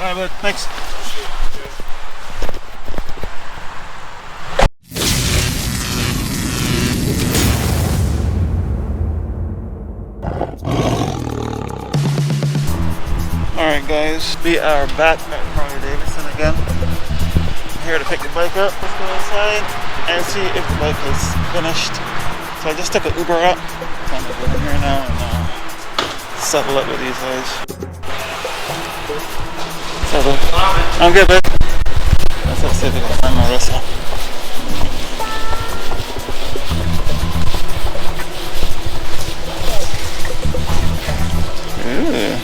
Alright, bud. Thanks. Alright guys, we are back at Harley Davidson again. Here to pick the bike up. Let's go inside and see if the bike is finished. So I just took an Uber up. I'm gonna go in here now and settle up with these guys. Settle. I'm good, babe. Let's see if I can find my wrestle. Ooh.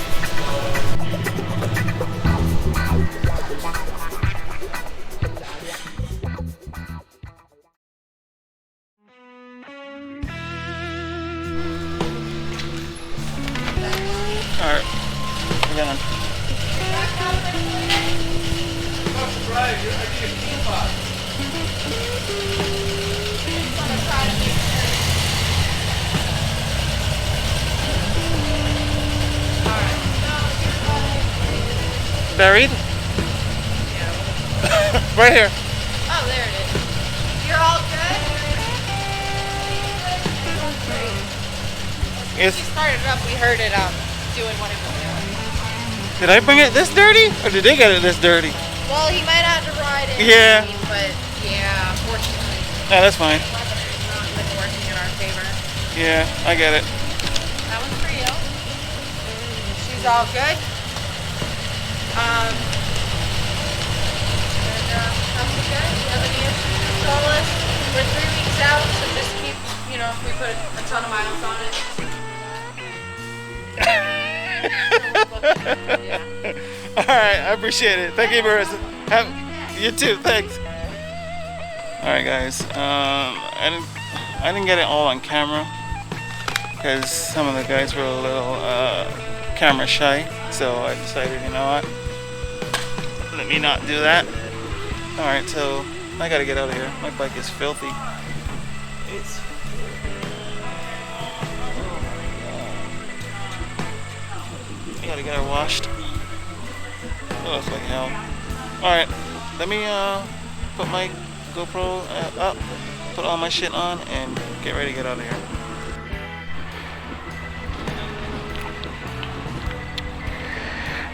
Alright, we're gonna. Buried? Yeah. Right here. Oh, there it is. You're all good? Yes. We started up, we heard it doing what it was doing. Did I bring it this dirty? Or did they get it this dirty? Well, he might have to ride it. Yeah. But yeah, unfortunately. Yeah, that's fine. The weather has not been working in our favor. Yeah, I get it. That one's for you. She's all good. How's it good? Do you have any issues? Call us. We're 3 weeks out, so just keep, you know, if we put a ton of miles on it. Yeah. Alright, I appreciate it. Thank you very much. You too, thanks. Alright guys, I didn't get it all on camera because some of the guys were a little camera shy, so I decided, you know what, let me not do that. Alright, so I gotta get out of here. My bike is filthy. It's I gotta get her washed. It looks like hell. Alright, let me put my GoPro up, put all my shit on, and get ready to get out of here.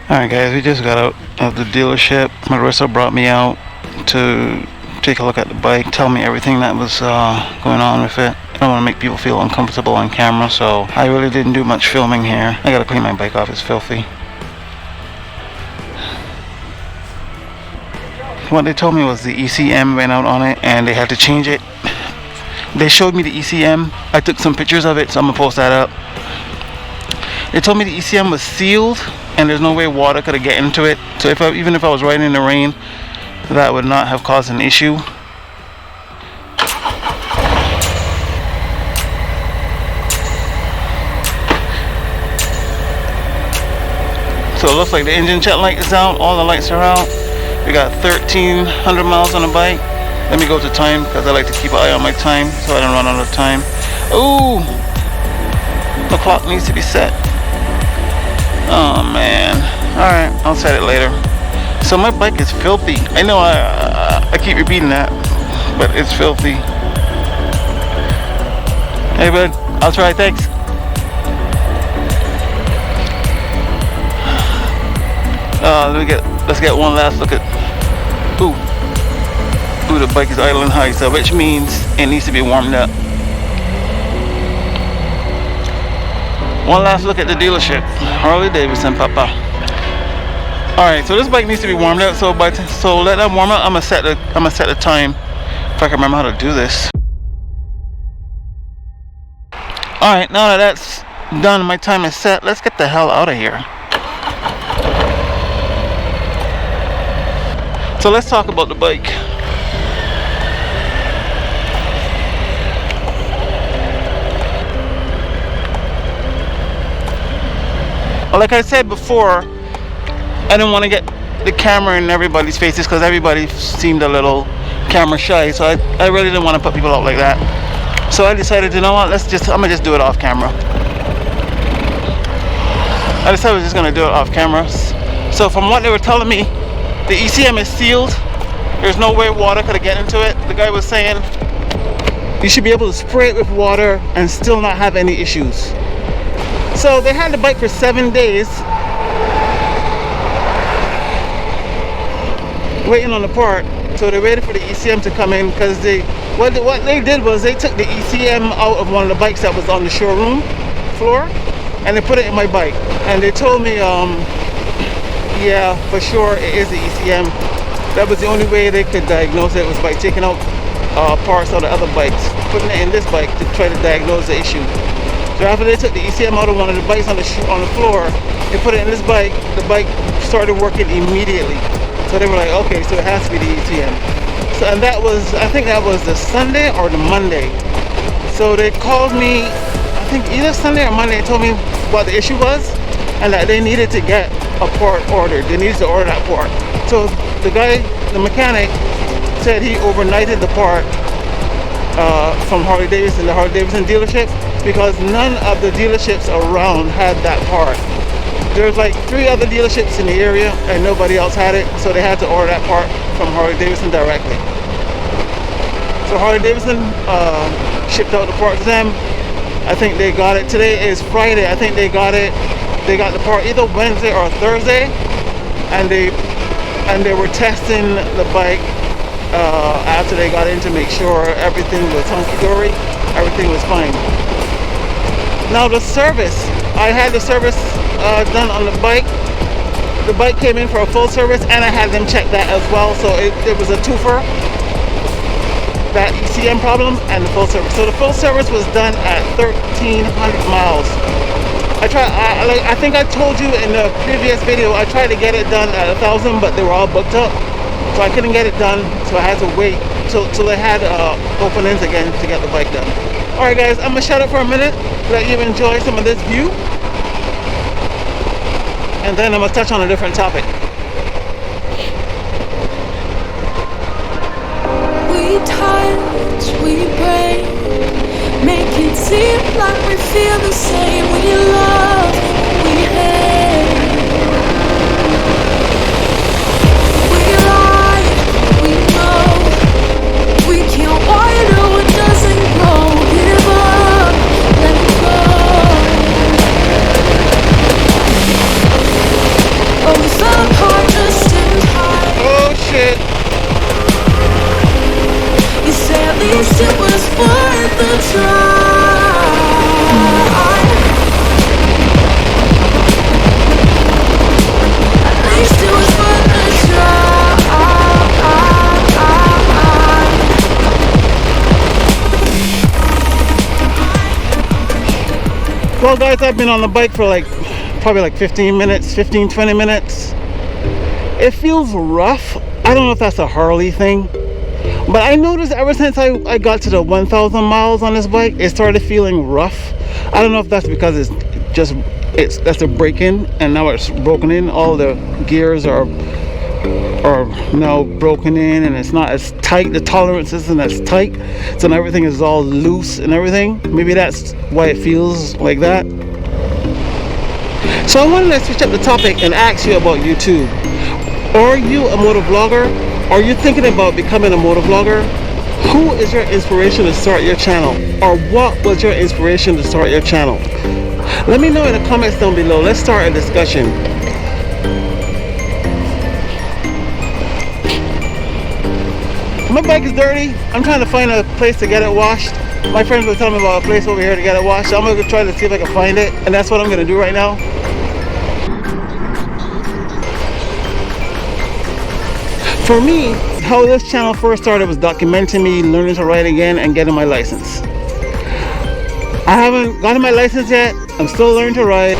Alright guys, we just got out of the dealership. Marissa brought me out to take a look at the bike, tell me everything that was going on with it. I don't want to make people feel uncomfortable on camera, so I really didn't do much filming here. I gotta clean my bike off, it's filthy. What they told me was the ECM went out on it and they had to change it. They showed me the ECM. I took some pictures of it, so I'm gonna post that up. They told me the ECM was sealed and there's no way water could have get into it. So even if I was riding in the rain, that would not have caused an issue. So it looks like the engine check light is out, all the lights are out. We got 1,300 miles on the bike. Let me go to time because I like to keep an eye on my time so I don't run out of time. Ooh, the clock needs to be set. Oh man. Alright, I'll set it later. So my bike is filthy. I know I keep repeating that, but it's filthy. Hey bud, I'll try, thanks. Let's get one last look at. Ooh, the bike is idling high, so which means it needs to be warmed up. One last look at the dealership, Harley Davidson, Papa. All right, so this bike needs to be warmed up. So let that warm up. I'm gonna set the time if I can remember how to do this. All right, now that that's done, my time is set. Let's get the hell out of here. So let's talk about the bike. Like I said before, I didn't want to get the camera in everybody's faces because everybody seemed a little camera shy. So I really didn't want to put people out like that. So I decided, you know what, I'm gonna just do it off camera. I decided I was just gonna do it off camera. So from what they were telling me, the ECM is sealed. There's no way water could get into it. The guy was saying you should be able to spray it with water and still not have any issues. So they had the bike for 7 days waiting on the part. So they waited for the ECM to come in, because what they did was they took the ECM out of one of the bikes that was on the showroom floor and they put it in my bike, and they told me yeah, for sure it is the ECM. That was the only way they could diagnose it, was by taking out parts of the other bikes, putting it in this bike to try to diagnose the issue. So after they took the ECM out of one of the bikes on the floor, they put it in this bike. The bike started working immediately. So they were like, okay, so it has to be the ECM. So, and that was, I think that was the Sunday or the Monday. So they called me, I think either Sunday or Monday, and told me what the issue was, and that they needed to get a part ordered. They needed to order that part. So the guy, the mechanic, said he overnighted the part from Harley Davidson, the Harley Davidson dealership, because none of the dealerships around had that part. There's like 3 other dealerships in the area and nobody else had it, so they had to order that part from Harley Davidson directly. So Harley Davidson shipped out the part to them. I think they got it. Today is Friday. I think they got it. They got the part either Wednesday or Thursday, and they were testing the bike after they got in to make sure everything was hunky-dory, everything was fine. Now the service, I had the service done on the bike. The bike came in for a full service, and I had them check that as well. So it was a twofer, that ECM problem and the full service. So the full service was done at 1,300 miles. I think I told you in the previous video, I tried to get it done at 1,000, but they were all booked up. So I couldn't get it done, so I had to wait till they had openings again to get the bike done. Alright guys, I'm gonna shut up for a minute, let you enjoy some of this view, and then I'm gonna touch on a different topic. We touch, we break, make it seem like we feel the same. We love, we hate, we lie, we know, we can't widen what doesn't grow. Give up, let it go. Oh, we fell apart just in time. Oh shit! You say at least it was worth the try. At least it was worth the try. Well guys, I've been on the bike for probably like 20 minutes. It feels rough. I don't know if that's a Harley thing, but I noticed ever since I got to the 1,000 miles on this bike, it started feeling rough. I don't know if that's because that's a break-in and now it's broken in. All the gears are now broken in and it's not as tight. The tolerance isn't as tight, so now everything is all loose and everything. Maybe that's why it feels like that. So I wanted to switch up the topic and ask you about YouTube. Are you a motovlogger? Are you thinking about becoming a motovlogger? Who is your inspiration to start your channel? Or what was your inspiration to start your channel? Let me know in the comments down below. Let's start a discussion. My bike is dirty. I'm trying to find a place to get it washed. My friends were telling me about a place over here to get it washed. So I'm going to try to see if I can find it. And that's what I'm going to do right now. For me, how this channel first started was documenting me learning to ride again and getting my license. I haven't gotten my license yet. I'm still learning to ride.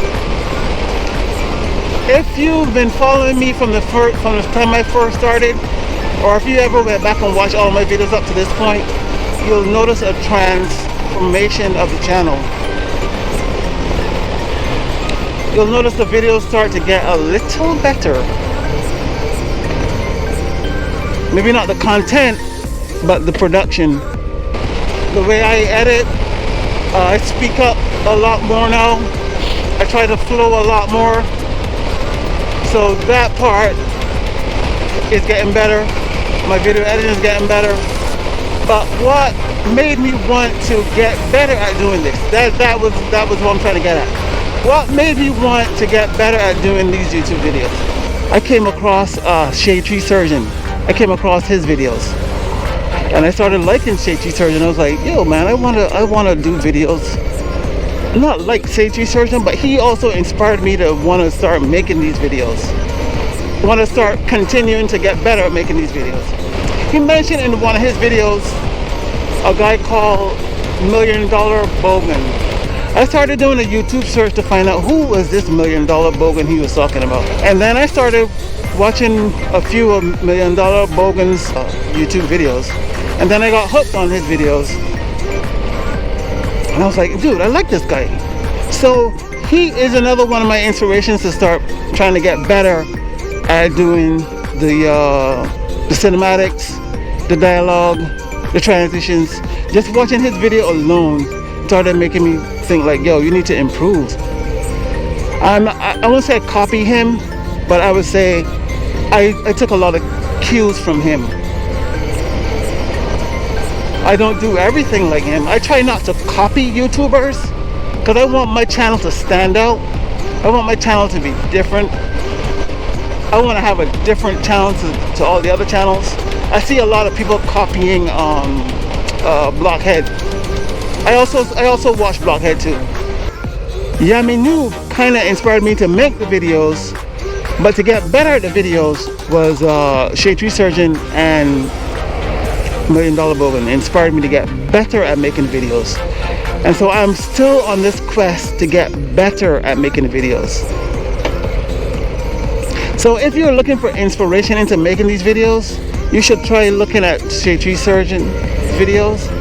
If you've been following me from the time I first started, or if you ever went back and watched all my videos up to this point, you'll notice a transformation of the channel. You'll notice the videos start to get a little better. Maybe not the content, but the production. The way I edit, I speak up a lot more now. I try to flow a lot more. So that part is getting better. My video editing is getting better. But what made me want to get better at doing this? That was what I'm trying to get at. What made me want to get better at doing these YouTube videos? I came across Shade Tree Surgeon. I came across his videos, and I started liking Shade Tree Surgeon. I was like, yo man, I wanna do videos. Not like Shade Tree Surgeon, but he also inspired me to want to start making these videos. Want to start continuing to get better at making these videos. He mentioned in one of his videos a guy called $1 Million Bogan. I started doing a YouTube search to find out who was this $1 Million Bogan he was talking about. And then I started watching a few of $1 Million Bogan's YouTube videos. And then I got hooked on his videos. And I was like, dude, I like this guy. So he is another one of my inspirations to start trying to get better at doing the cinematics, the dialogue, the transitions. Just watching his video alone started making me think like, yo, you need to improve. I won't say I copy him, but I would say I took a lot of cues from him. I don't do everything like him. I try not to copy YouTubers because I want my channel to stand out. I want my channel to be different. I want to have a different channel to all the other channels. I see a lot of people copying Blockhead. I also watch Blockhead too. Yaminu kind of inspired me to make the videos, but to get better at the videos was Shade Tree Surgeon and $1 Million Bogan inspired me to get better at making videos. And so I'm still on this quest to get better at making videos. So if you're looking for inspiration into making these videos, you should try looking at Shade Tree Surgeon videos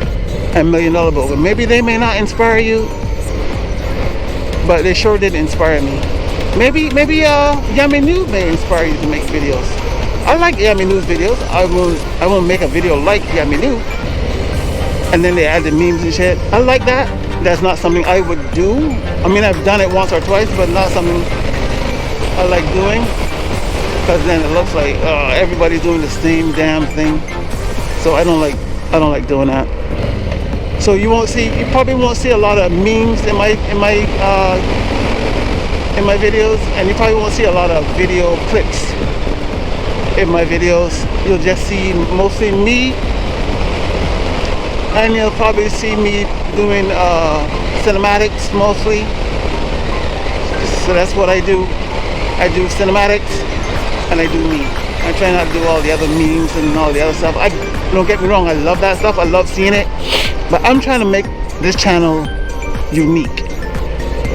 and $1 Million Bogan. Maybe they may not inspire you, but they sure did inspire me. Maybe Yaminu may inspire you to make videos. I like Yaminu's videos. I won't make a video like Yaminu and then they add the memes and shit. I like that. That's not something I would do. I mean, I've done it once or twice, but not something I like doing, because then it looks like everybody's doing the same damn thing. So I don't like doing that. So you probably won't see a lot of memes in my videos, and you probably won't see a lot of video clips in my videos. You'll just see mostly me, and you'll probably see me doing cinematics mostly. So that's what I do. I do cinematics and I do me. I try not to do all the other memes and all the other stuff. Don't get me wrong, I love that stuff. I love seeing it, but I'm trying to make this channel unique.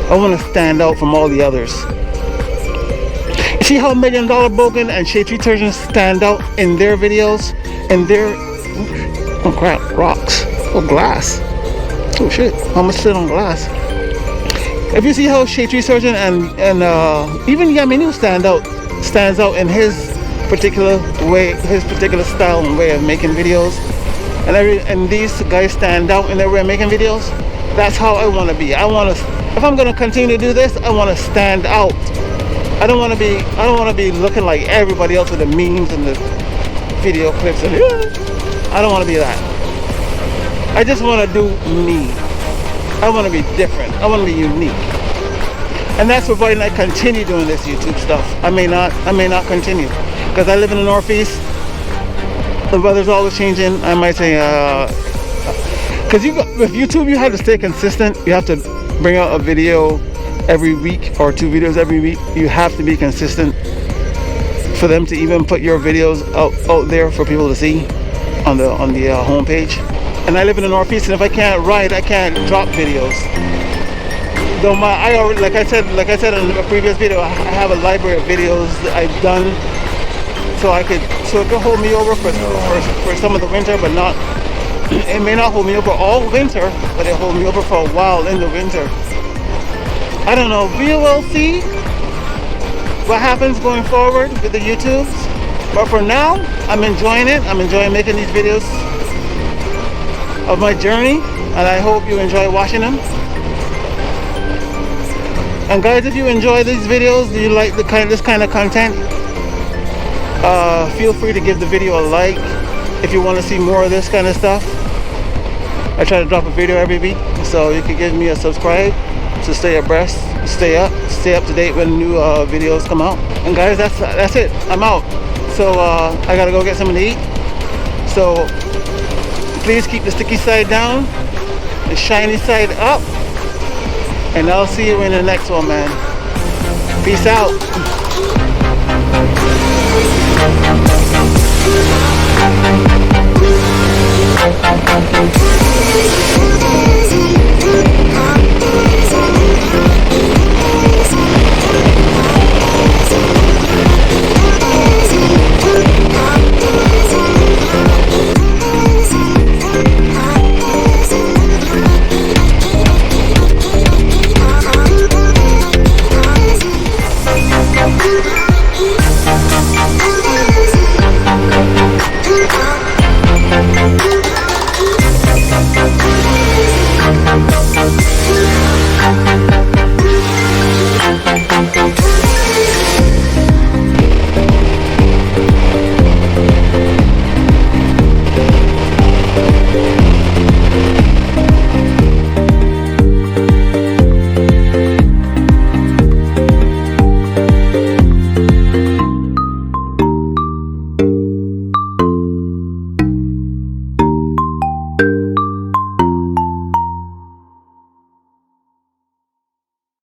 I want to stand out from all the others. See how $1 Million Bogan and Shade Tree Surgeon stand out in their videos, and their, oh crap, rocks, oh glass, oh shit, how much sit on glass. If you see how Shade Tree Surgeon and even Yaminu stands out in his particular way, his particular style and way of making videos, and these guys stand out in their way of making videos, that's how I want to be. If I'm going to continue to do this, I want to stand out. I don't want to be looking like everybody else with the memes and the video clips and I don't want to be that. I just want to do me. I want to be different. I want to be unique. And that's providing I continue doing this YouTube stuff. I may not continue, because I live in the Northeast. The weather's always changing. I might say because with YouTube you have to stay consistent. You have to bring out a video every week or 2 videos every week. You have to be consistent for them to even put your videos out there for people to see on the homepage. And I live in the Northeast, and if I can't ride, I can't drop videos. Though like I said in a previous video, I have a library of videos that I've done, so it could hold me over for some of the winter, but not. It may not hold me over all winter, but it hold me over for a while in the winter. I don't know. We will see what happens going forward with the YouTubes. But for now, I'm enjoying it. I'm enjoying making these videos of my journey, and I hope you enjoy watching them. And guys, if you enjoy these videos, do you like this kind of content, feel free to give the video a like. If you want to see more of this kind of stuff, I try to drop a video every week, so you can give me a subscribe to stay abreast, stay up to date when new videos come out. And guys, that's it. I'm out. So I gotta go get something to eat. So please keep the sticky side down, the shiny side up, and I'll see you in the next one, man. Peace out.